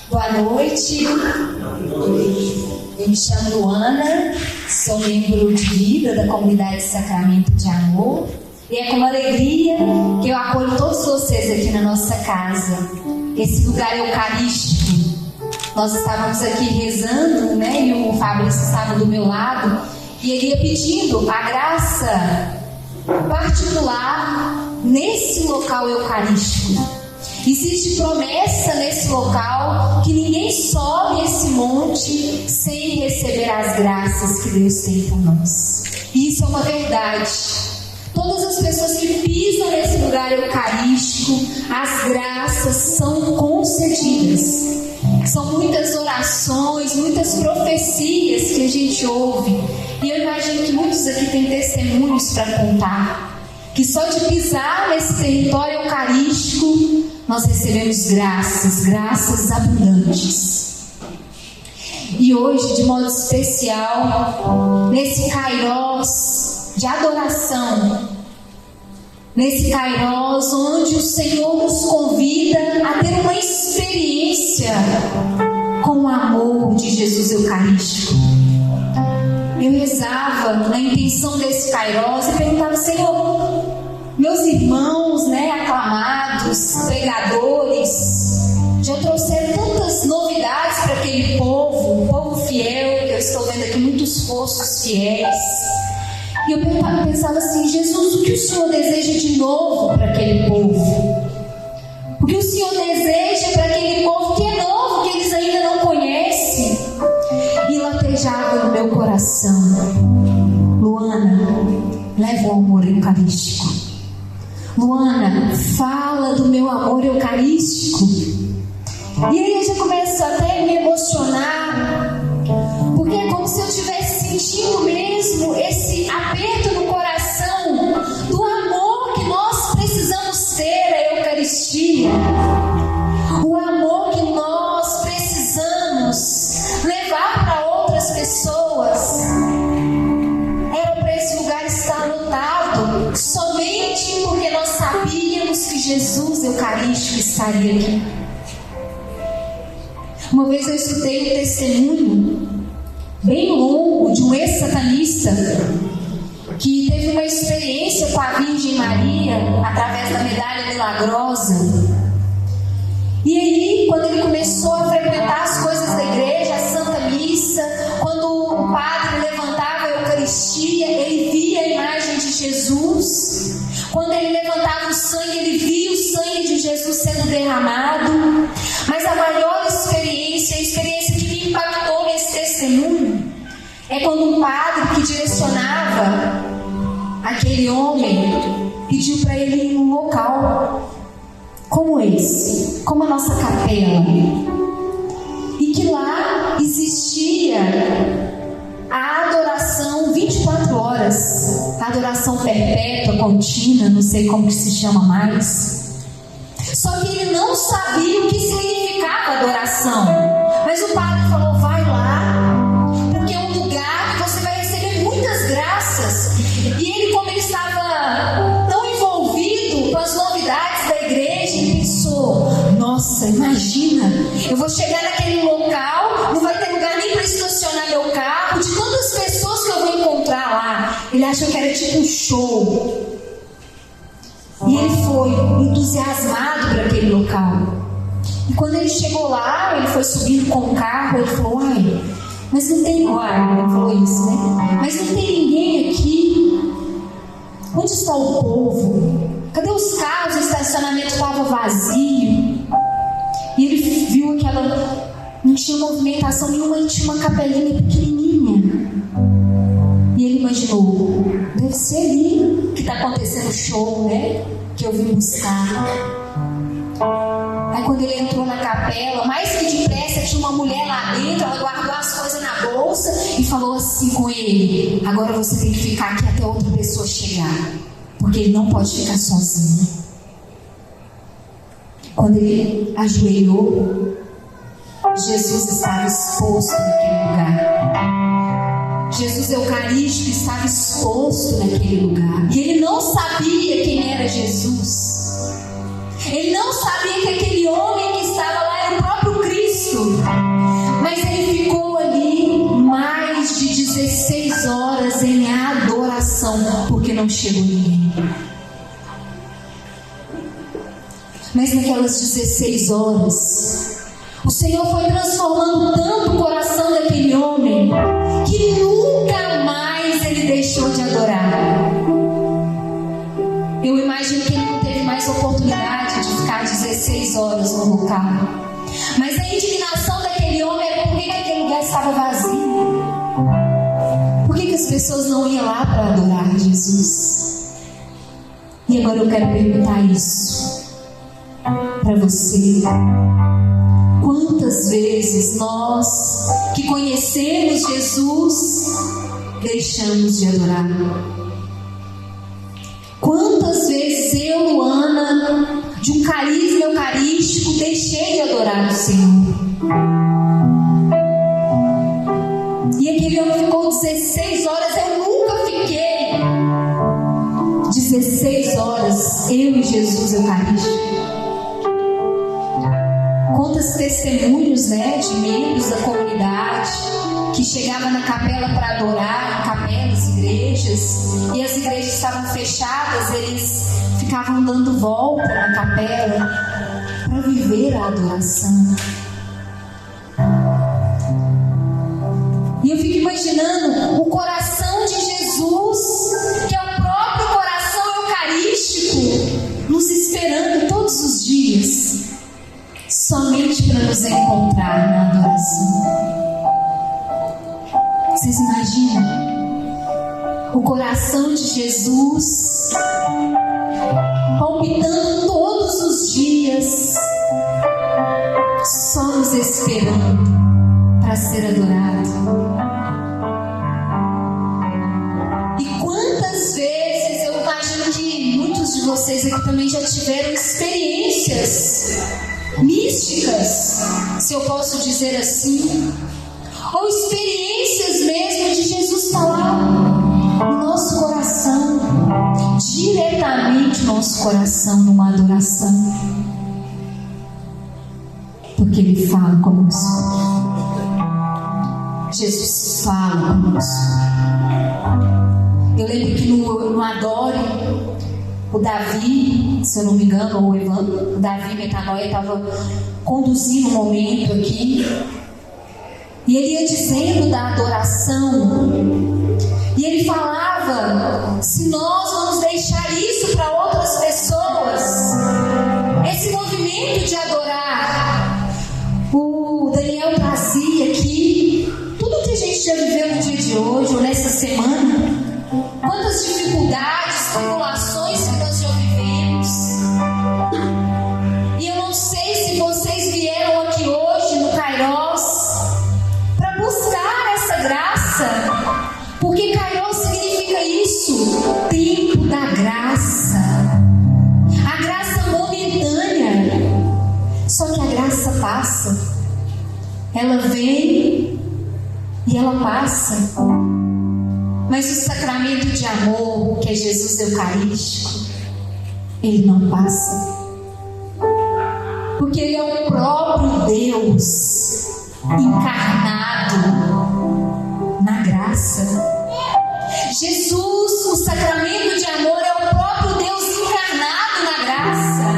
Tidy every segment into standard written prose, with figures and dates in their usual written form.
Boa noite. Eu me chamo Luana, sou membro de vida da comunidade Sacramento de Amor, e é com alegria que eu acolho todos vocês aqui na nossa casa, esse lugar eucarístico. Nós estávamos aqui rezando, né? E o Fabrício estava do meu lado, e ele ia pedindo a graça particular nesse local eucarístico. Existe promessa nesse local que ninguém sobe esse monte sem receber as graças que Deus tem por nós. E isso é uma verdade. Todas as pessoas que pisam nesse lugar eucarístico, as graças são concedidas. São muitas orações, muitas profecias que a gente ouve. E eu imagino que muitos aqui têm testemunhos para contar. Que só de pisar nesse território eucarístico, nós recebemos graças abundantes. E hoje, de modo especial, nesse Kairós de adoração, nesse Kairós onde o Senhor nos convida a ter uma experiência com o amor de Jesus eucarístico. Eu rezava na intenção desse Kairós e perguntava: Senhor, meus irmãos, né, aclamados, pregadores, já trouxeram tantas novidades para aquele povo, um povo fiel, que eu estou vendo aqui muitos rostos fiéis. E eu pensava assim: Jesus, o que o Senhor deseja de novo para aquele povo? O que o Senhor deseja para aquele povo que é novo, que eles ainda não conhecem? E latejava no meu coração: Luana, leva o amor eucarístico. Luana, fala do meu amor eucarístico. E aí eu já começo até a me emocionar, porque é como se eu estivesse sentindo mesmo esse aperto no coração do amor que nós precisamos ter à Eucaristia. O amor que nós precisamos levar para outras pessoas. Era para esse lugar estar lotado somente porque nós sabíamos que Jesus Eucarístico estaria aqui. Uma vez eu escutei um testemunho bem longo de um ex-satanista que teve uma experiência com a Virgem Maria através da medalha milagrosa. E aí, quando ele começou a frequentar as coisas da igreja, a Santa Missa, quando o padre levantava a Eucaristia, ele via a imagem de Jesus. Quando ele levantava o sangue, ele via o sangue de Jesus sendo derramado. Mas a maior experiência, a experiência que me impactou nesse testemunho, é quando um padre que direcionava aquele homem pediu para ele ir num local como esse, como a nossa capela, e que lá existia a adoração 24 horas, a adoração perpétua, contínua, não sei como que se chama mais. Só que ele não sabia o que significava adoração. Mas o padre falou: vai lá, porque é um lugar que você vai receber muitas graças. E ele, como ele estava tão envolvido com as novidades da igreja, ele pensou: nossa, imagina, eu vou chegar naquele local, não vai ter lugar nem para estacionar meu carro, de tantas pessoas que eu vou encontrar lá. Ele achou que era tipo um show. E ele foi entusiasmado por aquele local. E quando ele chegou lá, ele foi subindo com o carro, ele falou: ai, mas não tem... ele falou isso, né? Mas não tem ninguém aqui. Onde está o povo? Cadê os carros? O estacionamento estava vazio. E ele viu aquela... não tinha movimentação nenhuma, e tinha uma capelinha pequenininha. E ele imaginou: deve ser ali que está acontecendo o show, né? Que eu vim buscar. Aí quando ele entrou na capela, mais que depressa, tinha uma mulher lá dentro. Ela guardou as coisas na bolsa e falou assim com ele: agora você tem que ficar aqui até outra pessoa chegar, porque ele não pode ficar sozinho. Quando ele ajoelhou, Jesus estava exposto naquele lugar. Jesus Eucarístico estava exposto naquele lugar. E ele não sabia quem era Jesus. Ele sabia que aquele homem que estava lá era o próprio Cristo. Mas ele ficou ali mais de 16 horas em adoração, porque não chegou ninguém. Mas naquelas 16 horas, o Senhor foi transformando tanto o coração daquele homem, que nunca mais ele deixou de adorar. Eu imagino que ele não teve mais oportunidade de ficar 16 horas no local. Mas a indignação daquele homem era porque aquele lugar estava vazio. Por que as pessoas não iam lá para adorar Jesus? E agora eu quero perguntar isso para você. Quantas vezes nós que conhecemos Jesus deixamos de adorar? Quantas vezes eu, Luana, de um carisma eucarístico, deixei de adorar o Senhor? E aquele homem ficou 16 horas, eu nunca fiquei 16 horas, eu e Jesus eucarístico. Quantos testemunhos, de membros da comunidade que chegavam na capela para adorar, em capelas, igrejas, e as igrejas estavam fechadas, eles ficavam dando volta na capela para viver a adoração. E eu fico imaginando o coração de Jesus, que é o próprio coração eucarístico, nos esperando todos os dias, somente para nos encontrar na adoração. Vocês imaginam? O coração de Jesus palpitando todos os dias, só nos esperando para ser adorado. E quantas vezes, eu imagino que muitos de vocês aqui também já tiveram experiências místicas, se eu posso dizer assim, ou experiências mesmo de Jesus estar lá no nosso coração, diretamente no nosso coração, numa adoração, porque Ele fala conosco. Jesus fala conosco. Eu lembro que no Adore, o Davi, se eu não me engano, ou o Davi Metanoia estava conduzindo um momento aqui, e ele ia dizendo da adoração, e ele falava: se nós vamos deixar isso para outras pessoas, esse movimento de adorar, o Daniel trazia aqui tudo que a gente já viveu no dia de hoje, ou nessa semana, quantas dificuldades, tribulações que nós já vivemos. E eu não sei se vocês vieram aqui hoje no Kairos para buscar essa graça, porque Kairos significa isso, tempo da graça, a graça momentânea. Só que a graça passa, ela vem e ela passa. Mas o sacramento de amor, que é Jesus eucarístico, ele não passa, porque ele é o próprio Deus encarnado na graça. Jesus, o sacramento de amor, é o próprio Deus encarnado na graça,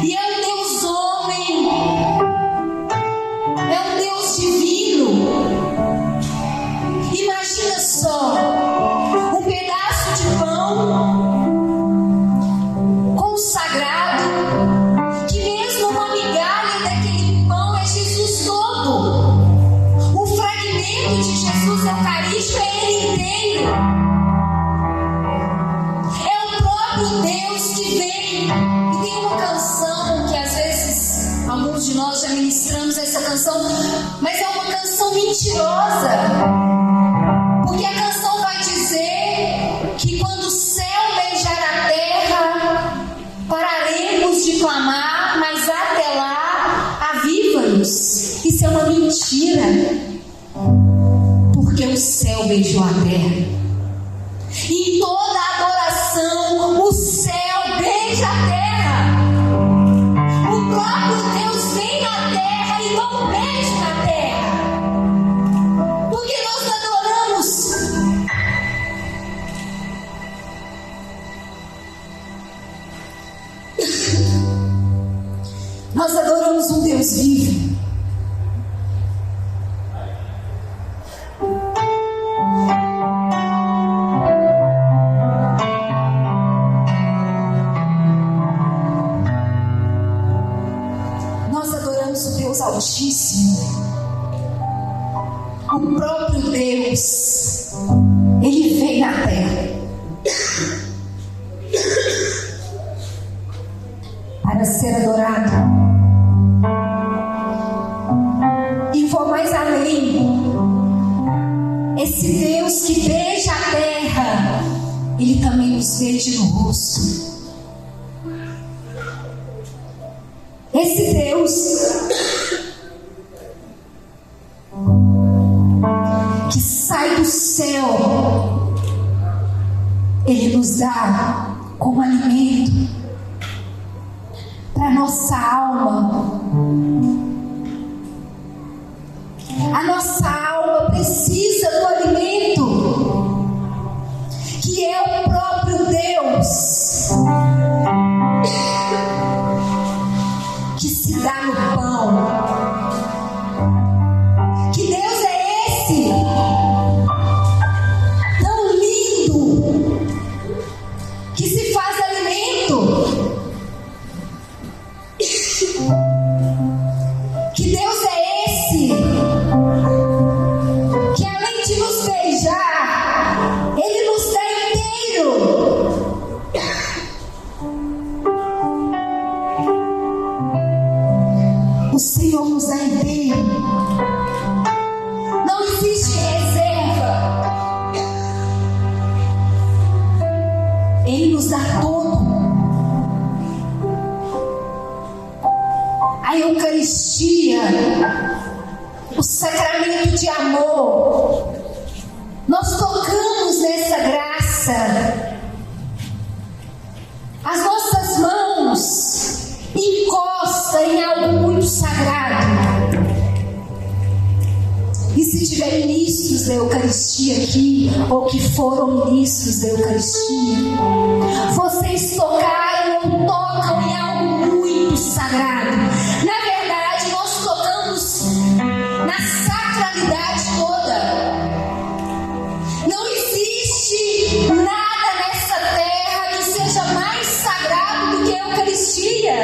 e é um Deus homem, é um Deus divino. Imagina só, um pedaço de pão consagrado, que mesmo uma migalha daquele pão é Jesus todo. O fragmento de Jesus eucarístico é Ele inteiro. É o próprio Deus que vem. E tem uma canção que às vezes alguns de nós já ministramos essa canção, mas é uma canção mentirosa. Porque a canção vai dizer que quando o céu beijar a terra, pararemos de clamar, mas até lá, aviva-nos. Isso é uma mentira, porque o céu beijou a terra. E em toda adoração, o céu beija a terra. Nós adoramos um Deus vivo. Nós adoramos o Deus Altíssimo. O próprio Deus, Ele veio na terra para ser adorado. E vou mais além. Esse Deus que beija a terra, Ele também nos beija no rosto. Esse Deus que sai do céu, Ele nos dá como alimento para nossa alma. A nossa alma precisa do alimento, que é o próprio Deus, que se dá no pão. Que Deus é esse, tão lindo, que se faz alimento? Que Deus é esse, que além de nos beijar, Ele nos dá inteiro? O Senhor nos dá inteiro. Não existe reserva. Ele nos dá todo. A Eucaristia, o sacramento de amor, nós tocamos nessa graça. As nossas mãos encostam em algo muito sagrado. E se tiver ministros da Eucaristia aqui, ou que foram ministros da Eucaristia, vocês tocaram ou tocam em algo muito sagrado. Na verdade, nós tocamos na sacralidade toda. Não existe nada nessa terra que seja mais sagrado do que a Eucaristia.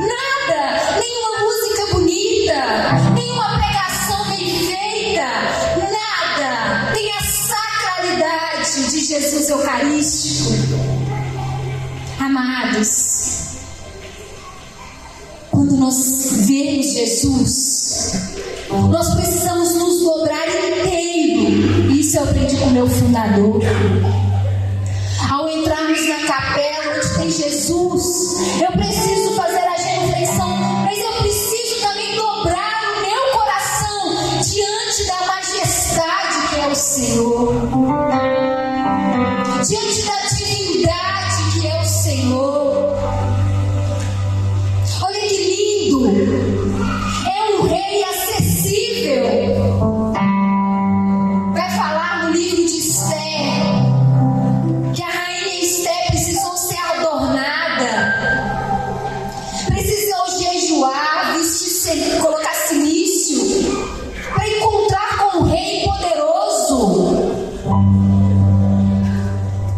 Nada, nenhuma música bonita, nenhuma pregação bem feita, nada tem a sacralidade de Jesus Eucarístico. Amados, quando nós vemos Jesus, nós precisamos nos dobrar inteiro. Isso eu aprendi com o meu fundador. Ao entrarmos na capela onde tem Jesus, eu preciso fazer a genuflexão, mas eu preciso também dobrar o meu coração diante da majestade que é o Senhor, diante da divindade que é o Senhor. Olha que lindo! É um rei acessível. Vai falar no livro de Esther que a rainha Esther precisou ser adornada, precisou jejuar, vestir, colocar silício, para encontrar com o rei poderoso.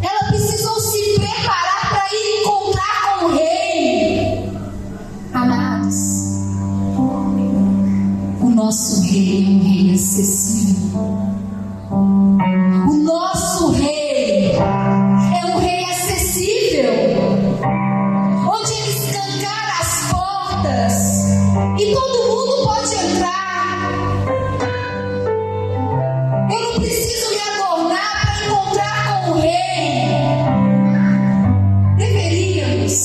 Ela precisou se preparar para ir encontrar com o rei. Amados, o nosso rei é um rei acessível. O nosso rei é um rei acessível, onde ele escancara as portas e todo mundo pode entrar. Eu não preciso me adornar para encontrar com o rei. Deveríamos,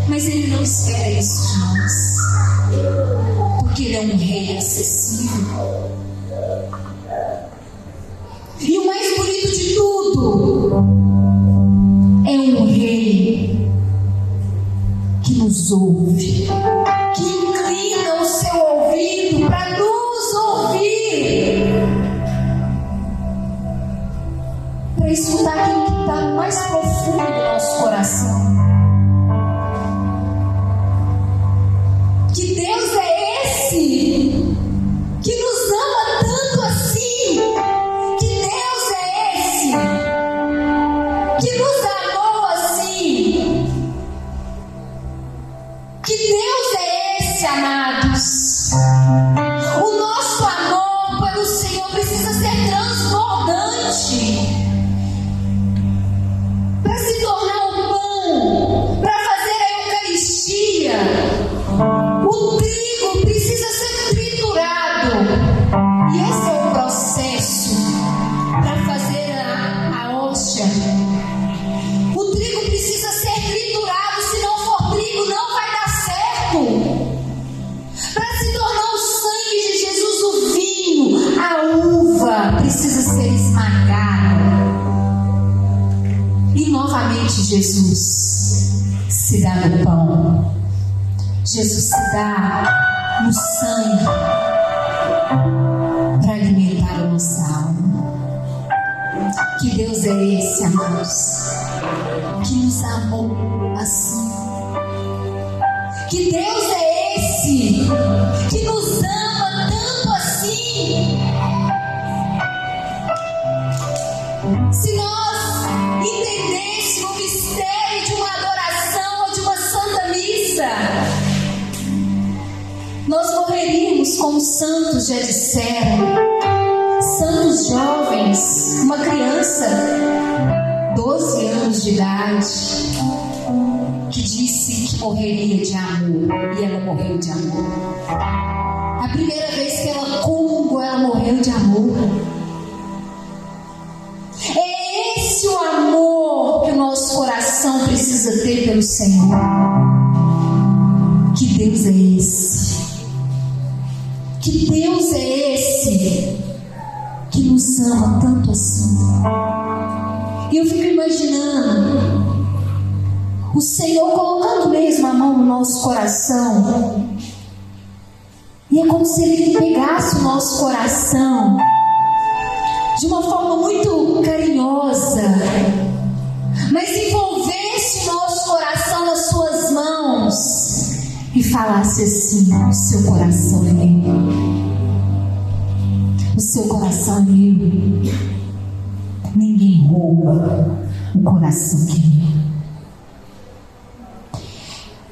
mas ele não espera isso de nós, porque ele é um rei acessível. E o mais bonito de tudo é um rei que nos ouve, que inclina o seu ouvido para nos ouvir, para escutar aquilo que está no mais profundo do nosso coração. Jesus se dá no pão, Jesus se dá no sangue para alimentar a nossa alma. Que Deus é esse, amados, que nos amou assim? Que Deus é esse que nos ama tanto assim? Se nós entendêssemos o mistério de uma adoração ou de uma santa missa, nós morreríamos, como os santos já disseram. Santos jovens, uma criança, 12 anos de idade, que disse que morreria de amor, e ela morreu de amor. A primeira vez que ela comungou, ela morreu de amor. É esse o amor que o nosso coração precisa ter pelo Senhor. Que Deus é esse? Que Deus é esse que nos ama tanto assim? E eu fico imaginando o Senhor colocando mesmo a mão no nosso coração, e é como se Ele pegasse o nosso coração de uma forma muito carinhosa, mas envolvesse o nosso coração nas suas mãos e falasse assim: o seu coração é meu, o seu coração é meu, ninguém rouba o coração que é meu.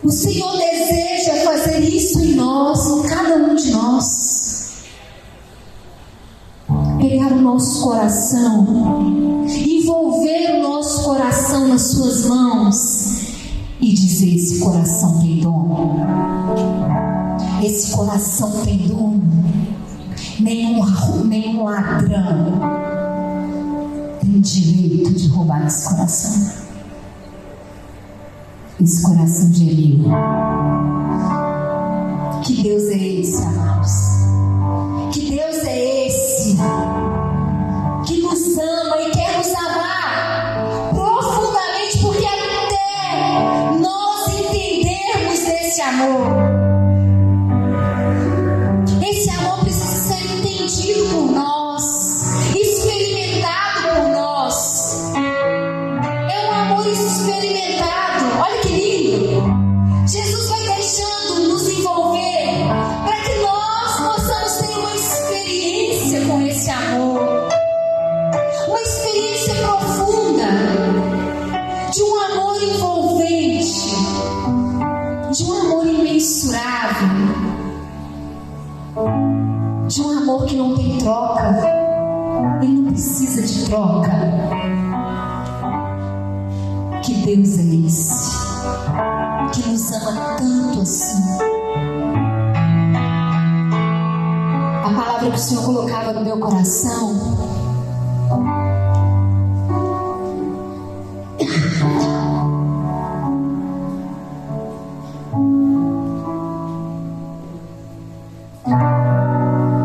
O Senhor deseja fazer isso em nós, em cada um de nós. Pegar o nosso coração, envolver o nosso coração nas suas mãos e dizer: esse coração tem dono. Esse coração tem dono. Nenhum ladrão tem direito de roubar esse coração. Esse coração de meu. Que Deus é esse, amados? Que Deus é esse que nos ama e quer nos amar profundamente, porque até nós entendermos desse amor, esse amor precisa ser entendido por nós, experimentado por nós. É um amor experimentado. Olha que lindo! Jesus vai deixando nos envolver para que nós possamos ter uma experiência com esse amor, uma experiência profunda de um amor envolvente, de um amor imensurável, de um amor que não tem troca. Ele não precisa de troca. Que Deus é esse que nos ama tanto assim? A palavra que o Senhor colocava no meu coração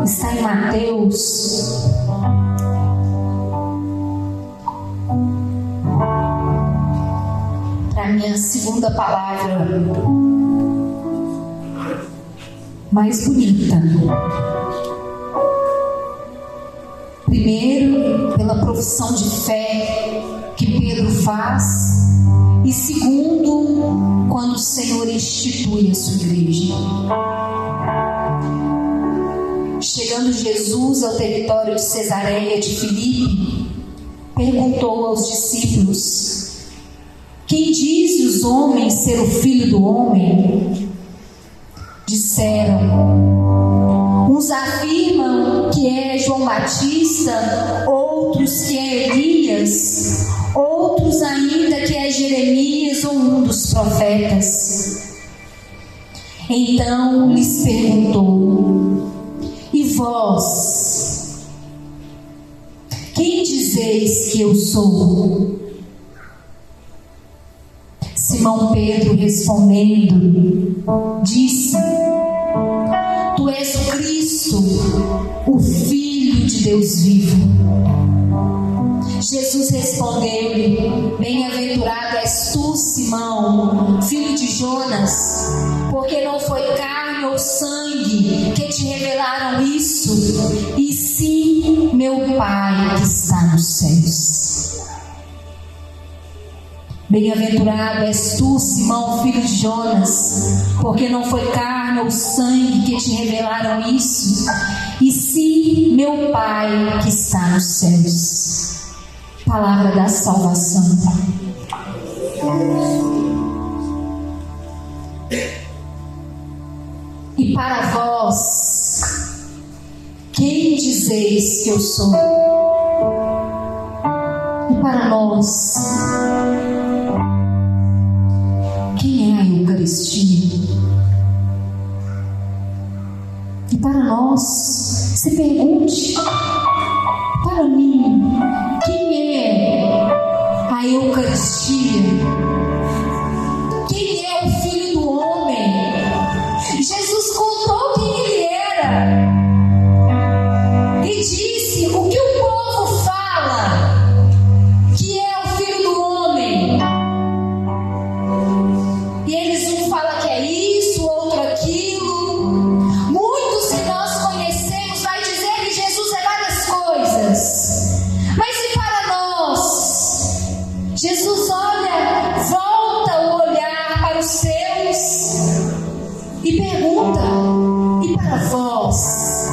está em Mateus 'a minha segunda palavra mais bonita. Primeiro, pela profissão de fé que Pedro faz, e segundo, quando o Senhor institui a sua igreja. Chegando Jesus ao território de Cesareia de Filipe, perguntou aos discípulos: quem diz os homens ser o Filho do Homem? Disseram: uns afirmam que é João Batista, outros que é Elias, outros ainda que é Jeremias ou um dos profetas. Então lhes perguntou: e vós, quem dizeis que eu sou? Simão Pedro, respondendo, disse: tu és o Cristo, o Filho de Deus vivo. Jesus respondeu-lhe: bem-aventurado és Simão, filho de Jonas, porque não foi carne ou sangue que te revelaram isso, e sim meu Pai que está nos céus. Bem-aventurado és tu, Simão, filho de Jonas, porque não foi carne ou sangue que te revelaram isso, e sim meu Pai que está nos céus. Palavra da salvação. E para vós, quem dizeis que eu sou? E para nós, quem é a Eucaristia? E para nós, se pergunte, para mim, quem é a Eucaristia? Quem é o Filho do Homem? Jesus contou quem ele era e disse o que o povo fala que é o Filho do Homem. E eles um falam que é isso, outro aquilo. Muitos que nós conhecemos vai dizer que Jesus é várias coisas. Mas e para nós? Jesus volta o olhar para os seus e pergunta: e para vós,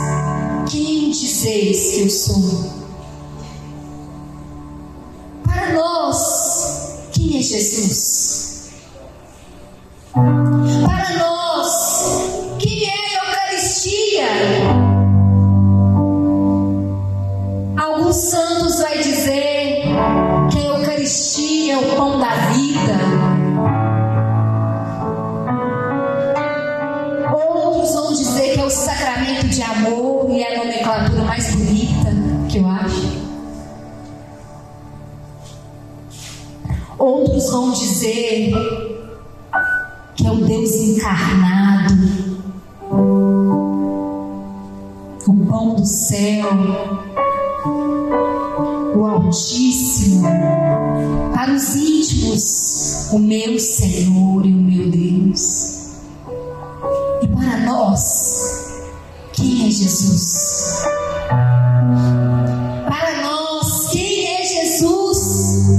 quem dizeis que eu sou? Para nós, quem é Jesus? Para nós, quem é a Eucaristia? Alguns santos vai dizer que a Eucaristia é o pão da vida. Outros vão dizer que é o sacramento de amor, e é a nomenclatura mais bonita que eu acho. Outros vão dizer que é o Deus encarnado, o pão do céu, o Altíssimo, para os íntimos, o meu Senhor e o meu Deus. E para nós, quem é Jesus? Para nós, quem é Jesus?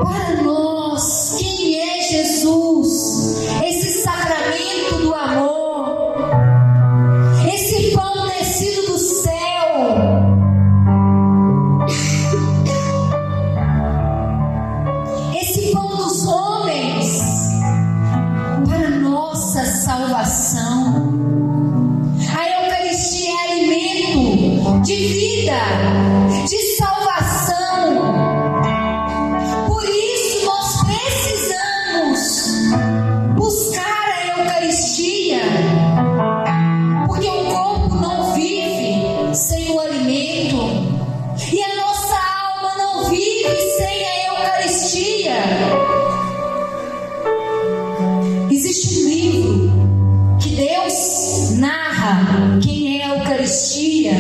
Para nós, quem é Jesus? Esse sacramento do amor, esse pão descido do céu. Esse pão dos homens para nossa salvação. A Eucaristia é alimento de vida, de salvação. Por isso nós precisamos buscar a Eucaristia, porque o corpo não vive sem o alimento e a nossa alma não vive sem a Eucaristia. Existe um livro que Deus narra quem é a Eucaristia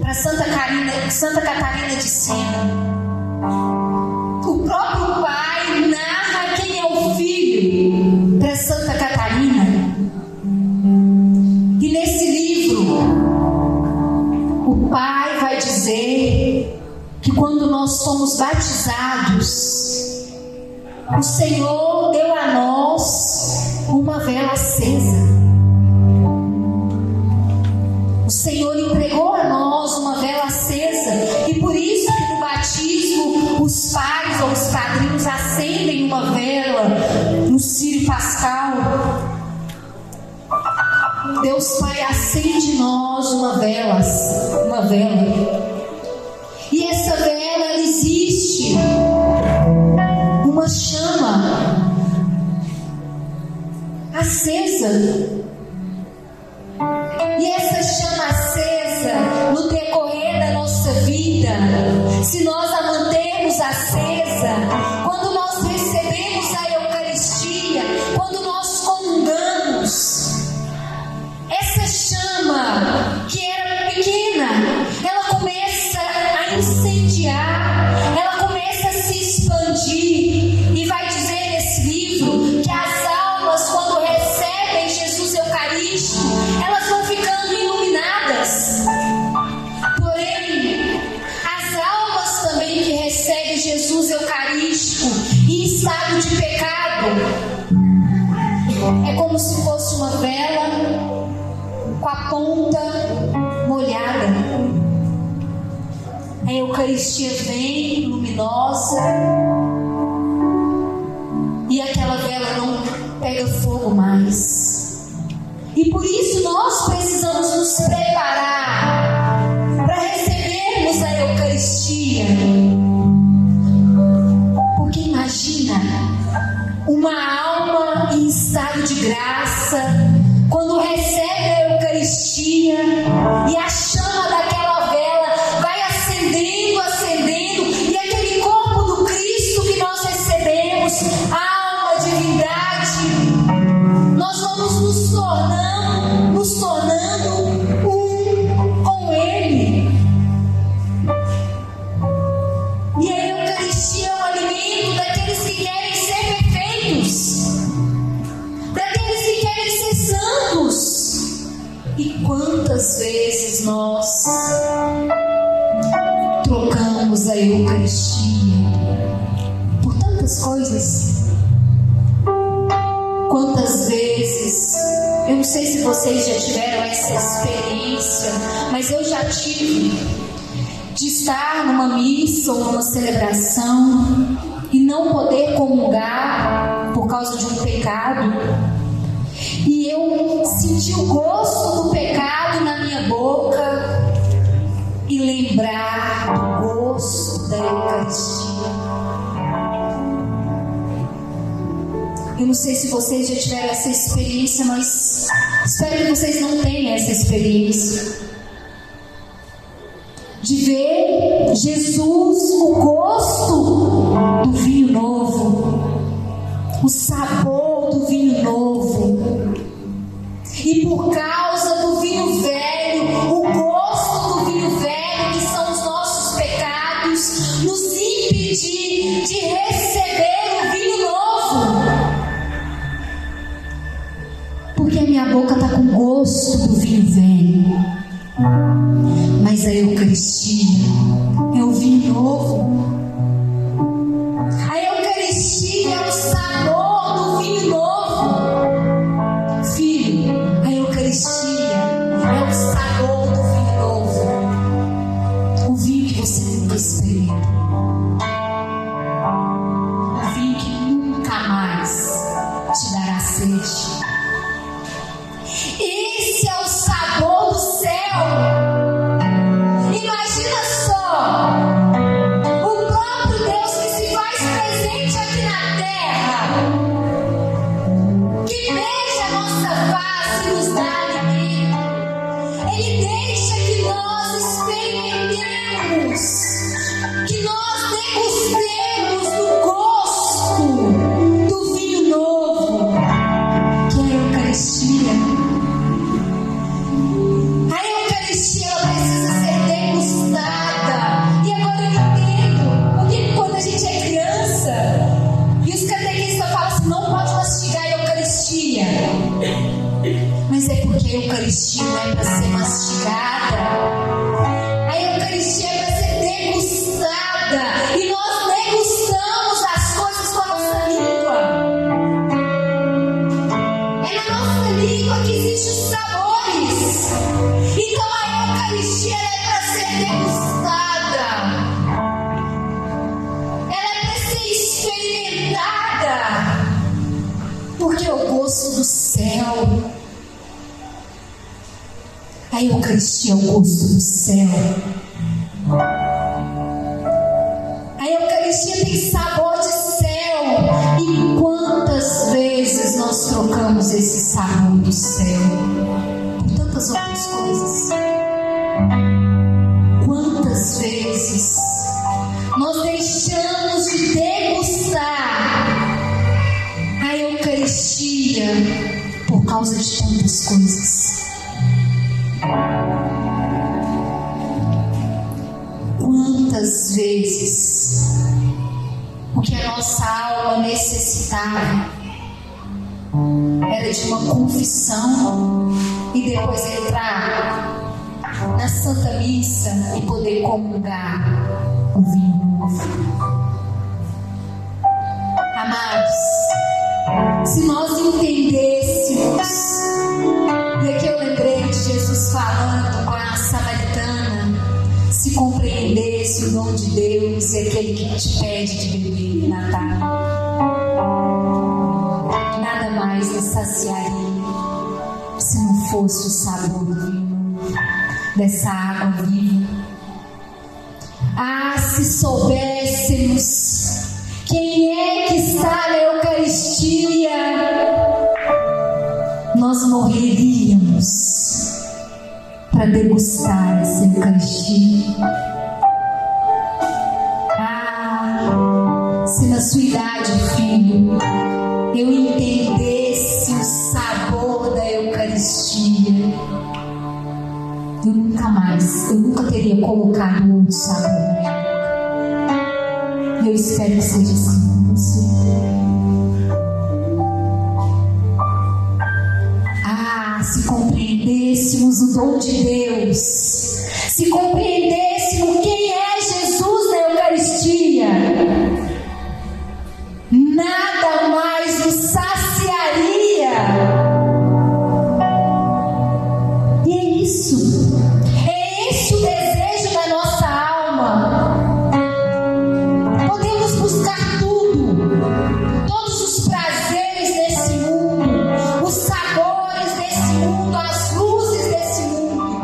para Santa Catarina de Siena. O próprio Pai narra quem é o Filho para Santa Catarina. E nesse livro, o Pai vai dizer que quando nós fomos batizados, o Senhor deu a nós uma vela acesa. O Senhor entregou a nós uma vela acesa, e por isso que no batismo os pais ou os padrinhos acendem uma vela no círio pascal. Deus Pai acende em nós uma vela. E essa vela existe uma chama acesa. E essa chama acesa, no decorrer da nossa vida, se nós a mantermos acesa, quando nós recebemos a Eucaristia, quando nós comungamos, essa chama que era pequena, ela começa a incendiar, Jesus eucarístico em estado de pecado, é como se fosse uma vela com a ponta molhada. A Eucaristia vem luminosa e aquela vela não pega fogo mais. E por isso nós precisamos nos preparar para recebermos a Eucaristia. Porque imagina uma alma em estado de graça, quando recebe a Eucaristia e a chama daquela vela vai acendendo, acendendo, e aquele corpo do Cristo que nós recebemos, alma, divindade, nós vamos nos tornando um com Ele. E a Eucaristia é um alimento daqueles que querem ser perfeitos, daqueles que querem ser santos. E quantas vezes nós trocamos a Eucaristia por tantas coisas? Quantas vezes, eu não sei se vocês já tiveram essa experiência, mas eu já tive, de estar numa missa ou numa celebração e não poder comungar por causa de um pecado, e eu senti o gosto do pecado na minha boca e lembrar do gosto da Eucaristia. Eu não sei se vocês já tiveram essa experiência, mas espero que vocês não tenham essa experiência de ver Jesus, o gosto do vinho novo, o sabor do vinho novo, e por causa do vinho velho, o gosto do vinho velho, que são os nossos pecados, nos impedir de receber o vinho novo. Porque a minha boca está com gosto do vinho velho, mas a Eucaristia é o vinho novo. A Eucaristia é o sabor do vinho novo. Filho, a Eucaristia é o sabor do vinho novo, o vinho que você nunca experimentou, o vinho que nunca mais te dará sede. Esse é o sabor do céu. Imagina só, o próprio Deus que se faz presente aqui na terra, que beija a nossa face e nos dá alimento. Ele deixa que nós experimentemos, que nós degustemos do gosto do vinho novo, que é a Eucaristia. A Eucaristia, ela precisa ser degustada. E agora eu entendo porque quando a gente é criança e os catequistas falam assim, não pode mastigar a Eucaristia. Mas é porque a Eucaristia não é para ser mastigada. A Eucaristia é para ser degustada. E nós degustamos as coisas com a nossa língua. É na nossa língua que existem os sabores. Então a Eucaristia é para ser degustada. Ela é para ser experimentada. Porque é o gosto do céu. A Eucaristia é o gosto do céu. A Eucaristia tem sabor de céu. E quantas vezes nós trocamos esse sabor do céu por tantas outras coisas? Quantas vezes nós deixamos de degustar a Eucaristia por causa de tantas coisas? Quantas vezes o que a nossa alma necessitava era de uma confissão e depois entrar na Santa Missa e poder comungar o vinho novo? Se nós entendêssemos, e aqui eu lembrei de Jesus falando com a samaritana, se compreendesse o dom de Deus e aquele que te pede de beber na tábua, nada mais nos saciaria se não fosse o sabor vivo dessa água viva. Ah, se soubéssemos quem é que está na Eucaristia, nós morreríamos para degustar essa Eucaristia. Ah, se na sua idade, filho, eu entendesse o sabor da Eucaristia, eu nunca teria colocado outro sabor na minha boca. E eu espero que seja assim com você. Ah, se compreendêssemos o dom de Deus, se compreendêssemos quem é Jesus na Eucaristia, nada mais nos saciaria. E é isso. É esse o desejo da nossa alma. Podemos buscar tudo, todos os prazeres desse mundo, os sabores desse mundo, as luzes desse mundo,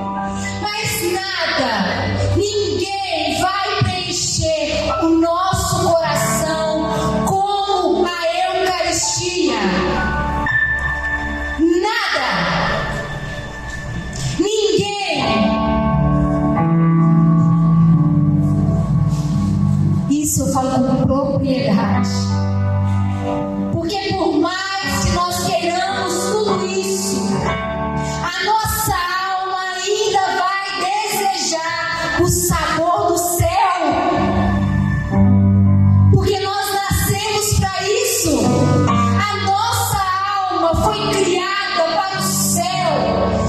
mas nada, ninguém vai preencher o nosso coração como a Eucaristia. Nada, ninguém. Isso eu falo com propriedade, porque por mais que nós queiramos tudo isso, a nossa alma ainda vai desejar o sabor do céu, porque nós nascemos para isso. A nossa alma foi criada para o céu,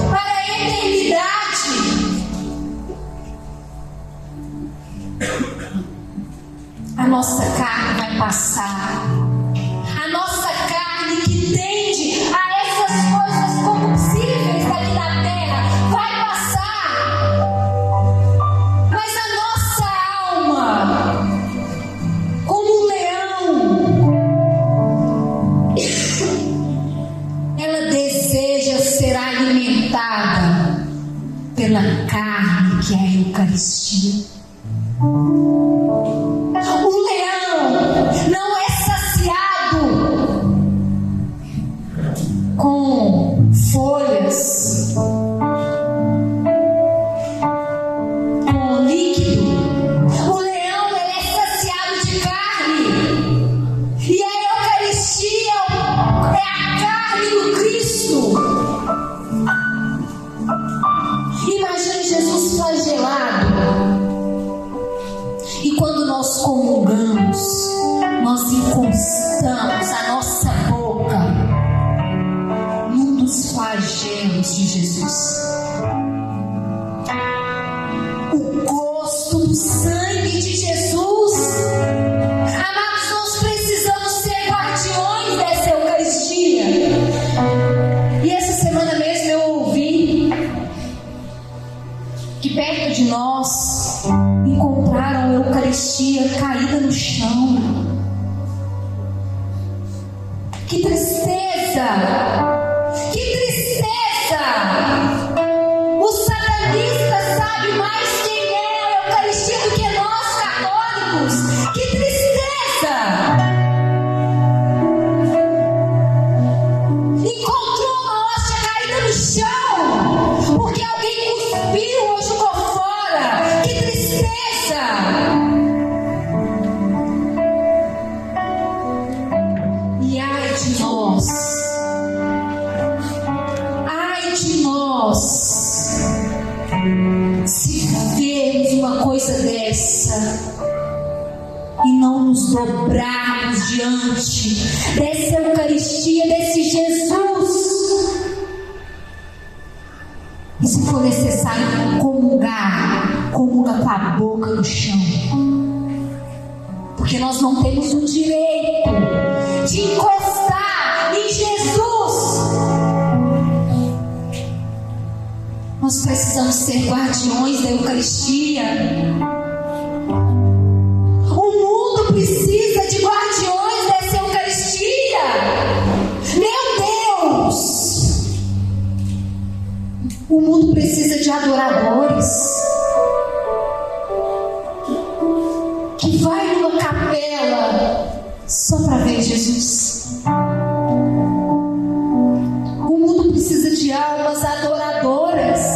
para a eternidade. A nossa carne vai passar. A nossa carne que tende a essas coisas corruptíveis daqui da terra vai passar. Mas a nossa alma, como um leão, ela deseja ser alimentada pela carne que é a Eucaristia. O leão não é saciado com folhas, com líquido. O leão ele é saciado de carne. E a Eucaristia é a carne do Cristo. Imagine Jesus flagelado. E quando nós comungamos, nós encostamos a nossa boca num dos flagelos de Jesus. O gosto do sangue de Jesus. Amados, nós precisamos ser guardiões dessa Eucaristia. E essa semana mesmo eu ouvi que perto de nós encontraram a Eucaristia caída no chão. Que tristeza! Que tristeza! O satanista sabe mais quem é a Eucaristia do que nós católicos. Que tristeza! Encontrou uma hóstia caída no chão porque alguém cuspiu ou jogou fora. Que tristeza! E ai de nós, se vermos uma coisa dessa e não nos dobrarmos diante dessa Eucaristia, desse Jesus. E se for necessário comungar, comunga com a boca no chão, porque nós não temos o direito de encostar em Nós precisamos ser guardiões da Eucaristia. O mundo precisa de guardiões dessa Eucaristia. Meu Deus! O mundo precisa de adoradores que vai numa capela só para ver Jesus. O mundo precisa de almas adoradoras,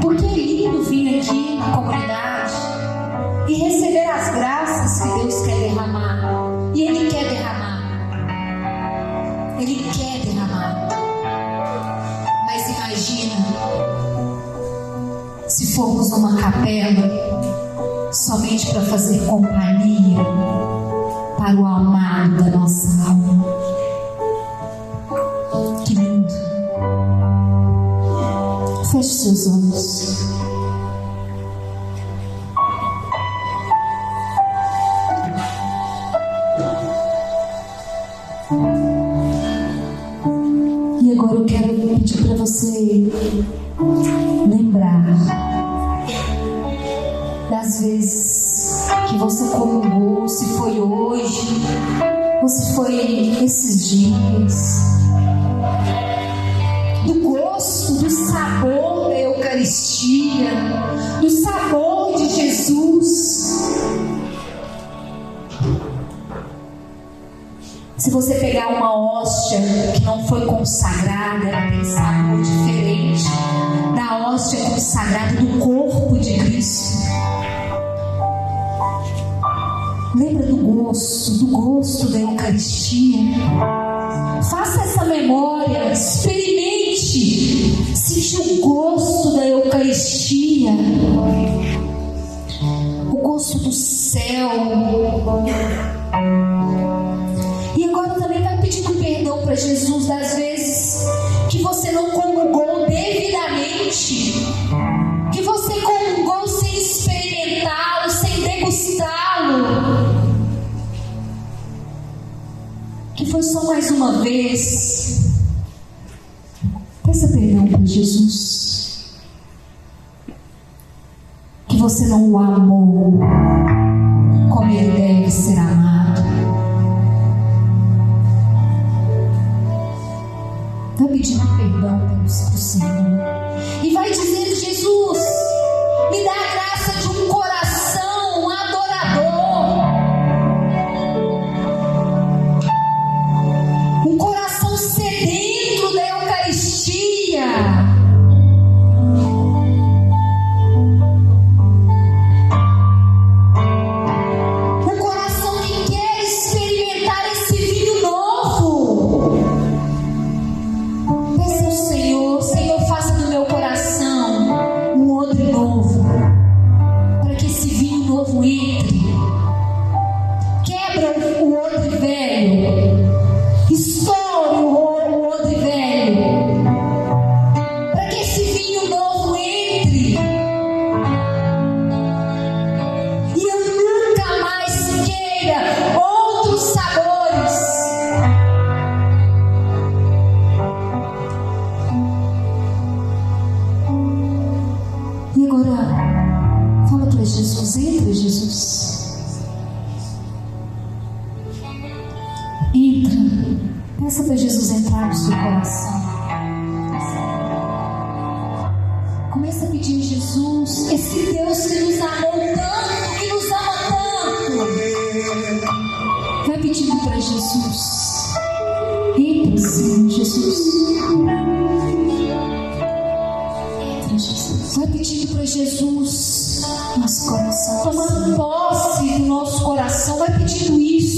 porque é lindo vir aqui na comunidade e receber as graças que Deus quer derramar. E Ele quer derramar. Ele quer derramar. Mas imagina se formos numa capela somente para fazer companhia para o amado da nossa alma. Que lindo. Feche seus olhos. E agora eu quero pedir para você lembrar das vezes que você comungou, se foi hoje, ou se foi esses dias, do gosto, do sabor da Eucaristia, do sabor de Jesus. Se você pegar uma hóstia que não foi consagrada, ela tem sabor diferente da hóstia consagrada do corpo de Cristo. Lembra do gosto da Eucaristia. Faça essa memória, experimente sentir o gosto da Eucaristia, o gosto do céu. E agora também vai pedindo perdão para Jesus das vezes que você não comungou devidamente, que você comungou sem experimentá-lo, sem degustá-lo, que foi só mais uma vez. Peça perdão para Jesus, que você não o amou como ele deve ser amado. Vai pedindo perdão para o Senhor e vai dizendo: Jesus, me dá a graça de um coração adorador, um coração sedento da Eucaristia, um coração que quer experimentar esse vinho novo. Peça ao Senhor: Senhor, faça do meu coração um odre novo, para que esse vinho novo entre. Quebra o odre velho, estoure o odre velho, para que esse vinho novo entre. E eu nunca mais queira outros sabores. E agora, fala para Jesus: entra, Jesus. Entra. Peça para Jesus entrar no seu coração. Começa a pedir a Jesus, esse Deus que nos amou tanto, que nos ama tanto. Vai pedindo para Jesus. Entra, Senhor Jesus. Entra, Jesus. Vai pedindo para Jesus nosso coração, tomando posse do nosso coração. Vai pedindo isso.